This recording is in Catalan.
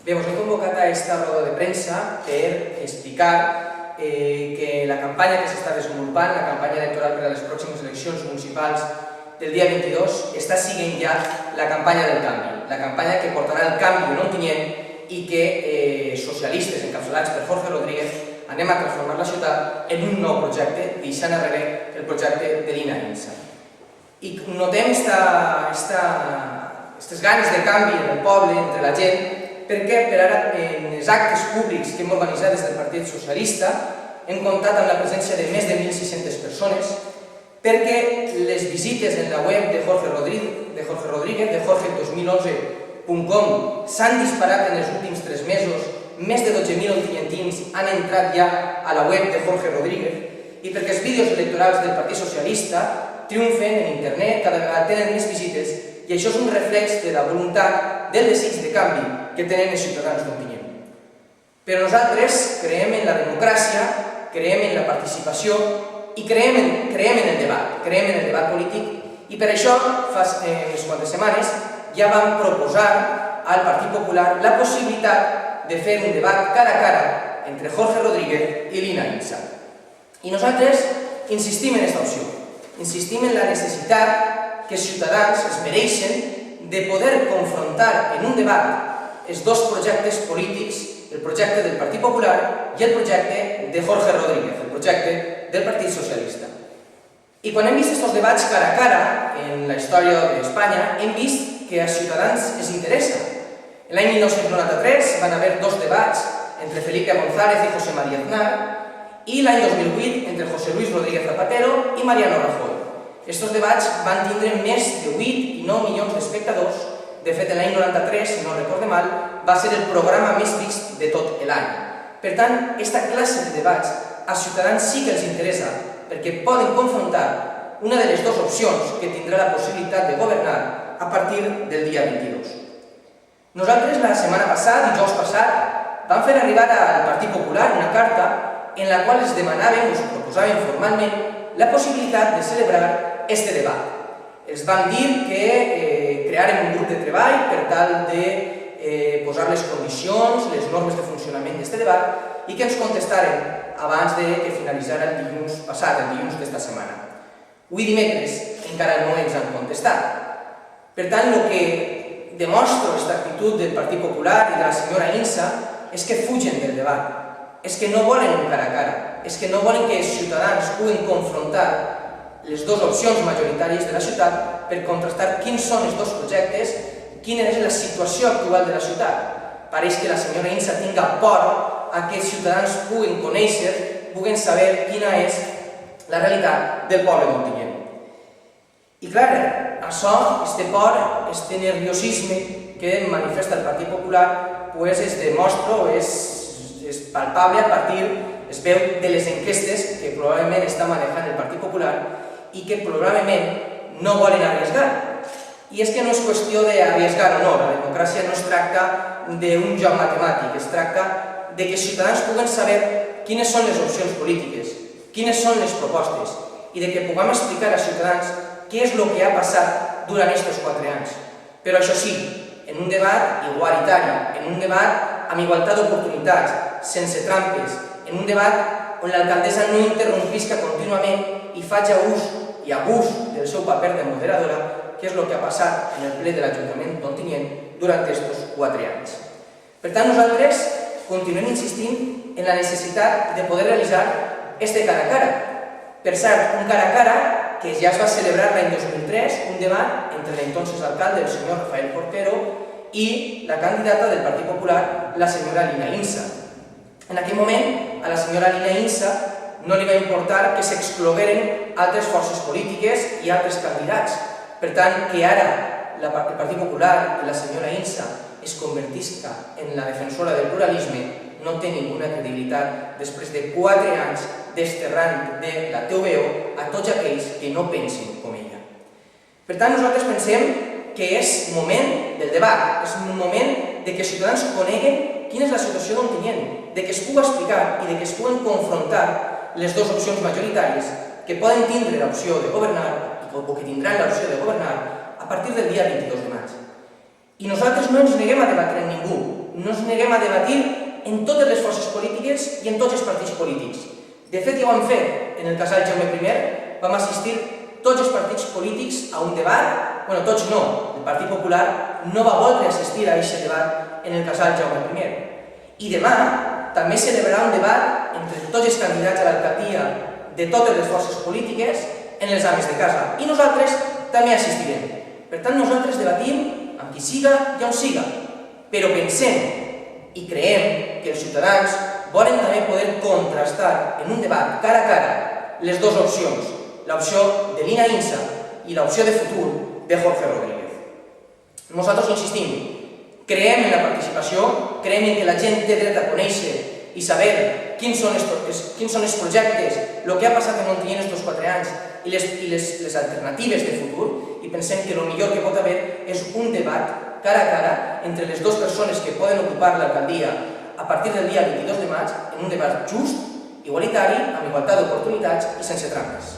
Bé, us he convocat a esta roda de premsa per explicar que la campanya que s'està desenvolupant, la campanya electoral per a les pròximes eleccions municipals del dia 22, està sent ja la campanya del canvi, la campanya que portarà el canvi en Ontinyent i que socialistes encapçalats per Jorge Rodríguez anem a transformar la ciutat en un nou projecte, deixant enrere el projecte de l'INA INSA. I notem aquestes ganes de canvi en el poble, entre la gent, perquè per ara en els actes públics que hem organitzat des del Partit Socialista hem comptat amb la presència de més de 1.600 persones, perquè les visites en la web de Jorge Rodríguez, de jorge2011.com, s'han disparat en els últims 3 mesos. Més de 12.000 ontinyentins han entrat ja a la web de Jorge Rodríguez i perquè els vídeos electorals del Partit Socialista triomfen en internet, cada vegada tenen més visites i això és un reflex de la voluntat, del desig de canvi que tenen els ciutadans d'Ontinyent. Però nosaltres creiem en la democràcia, creiem en la participació i creiem en el debat polític i per això fa unes quantes setmanes ja vam proposar al Partit Popular la possibilitat de fer un debat cara a cara entre Jorge Rodríguez i l'INA INSA. I nosaltres insistim en aquesta opció, insistim en la necessitat que els ciutadans es mereixen de poder confrontar en un debat els dos projectes polítics, el projecte del Partit Popular i el projecte de Jorge Rodríguez, el projecte del Partit Socialista. I quan hem vist aquests debats cara a cara en la història d'Espanya, hem vist que als ciutadans els interessa. L'any 1993 van haver 2 debats entre Felipe González i José María Aznar i l'any 2008 entre José Luis Rodríguez Zapatero i Mariano Rajoy. Aquests debats van tindre més de 8 i 9 milions d'espectadors. De fet, l'any 93, si no recorde mal, va ser el programa més vist de tot l'any. Per tant, aquesta classe de debats als ciutadans sí que els interessa perquè poden confrontar una de les 2 opcions que tindrà la possibilitat de governar a partir del dia 22. Nosaltres la setmana passada, dijous passat, vam fer arribar al Partit Popular una carta en la qual els demanàvem, us proposàvem formalment, la possibilitat de celebrar aquest debat. Els vam dir que crearem un grup de treball per tal de posar les condicions, les normes de funcionament d'aquest debat i que ens contestaren abans que finalitzara el dilluns passat, el dilluns d'esta setmana. Avui dimecres encara no ens han contestat. Per tant, el que demostra aquesta actitud del Partit Popular i de la senyora INSA és que fugen del debat, és que no volen un cara a cara, és que no volen que els ciutadans puguen confrontar les 2 opcions majoritàries de la ciutat per contrastar quins són els 2 projectes, quina és la situació actual de la ciutat. Pareix que la senyora INSA tinga por a que els ciutadans puguen conèixer, puguen saber quina és la realitat del poble d'Ontinyent. I clar, això, aquesta por, aquest nerviosisme que manifesta el Partit Popular, es demostra o és palpable a partir, es veu, de les enquestes que probablement està manejant el Partit Popular i que probablement no volen arriesgar. I és que no és qüestió d'arriesgar o no, la democràcia no es tracta d'un joc matemàtic, es tracta de que els ciutadans puguen saber quines són les opcions polítiques, quines són les propostes i de que puguem explicar als ciutadans què és el que ha passat durant aquests 4 anys. Però això sí, en un debat igualitari, en un debat amb igualtat d'oportunitats, sense trampes, en un debat on l'alcaldessa no interrompisca contínuament i faci ús i abús del seu paper de moderadora, que és el que ha passat en el ple de l'Ajuntament d'Ontinyent durant aquests 4 anys. Per tant, nosaltres continuem insistint en la necessitat de poder realitzar este cara a cara. Per cert, un cara a cara que ja es va celebrar l'any 2003, un debat entre l'entonces alcalde, el senyor Rafael Portero, i la candidata del Partit Popular, la senyora Lina INSA. En aquell moment, a la senyora Lina INSA no li va importar que s'exclogueren altres forces polítiques i altres candidats. Per tant, que ara el Partit Popular i la senyora INSA es convertisca en la defensora del pluralisme no té ninguna credibilitat després de 4 anys desterrant de la TVO a tots aquells que no pensin com ella. Per tant, nosaltres pensem que és moment del debat, és un moment de que els ciutadans coneguen quina és la situació d'Ontinyent, de que es pugui explicar i de que es puguen confrontar les 2 opcions majoritàries que poden tindre l'opció de governar o que tindran l'opció de governar a partir del dia 22 de maig. I nosaltres no ens neguem a debatre amb ningú, no ens neguem a debatir en totes les forces polítiques i en tots els partits polítics. De fet, ja ho hem fet en el casal Jaume I, vam assistir tots els partits polítics a un debat, bueno, tots no, el Partit Popular no va voler assistir a aquest debat en el casal Jaume I. I demà també celebrarà un debat entre tots els candidats a l'alcaldia de totes les forces polítiques en les ames de casa. I nosaltres també assistirem. Per tant, nosaltres debatim amb qui siga i on siga, però pensem i creiem que els ciutadans volen també poder contrastar en un debat cara a cara les dues opcions, l'opció de Lina Insa i l'opció de futur de Jorge Rodríguez. Nosaltres insistim, creiem en la participació, creiem en que la gent té dret a conèixer i saber quins són els projectes, el que ha passat en Ontinyent aquests 4 anys i les alternatives de futur, i pensem que el millor que pot haver és un debat cara a cara entre les dues persones que poden ocupar l'alcaldia a partir del dia 22 de maig en un debat just, igualitari, amb igualtat d'oportunitats i sense trampes.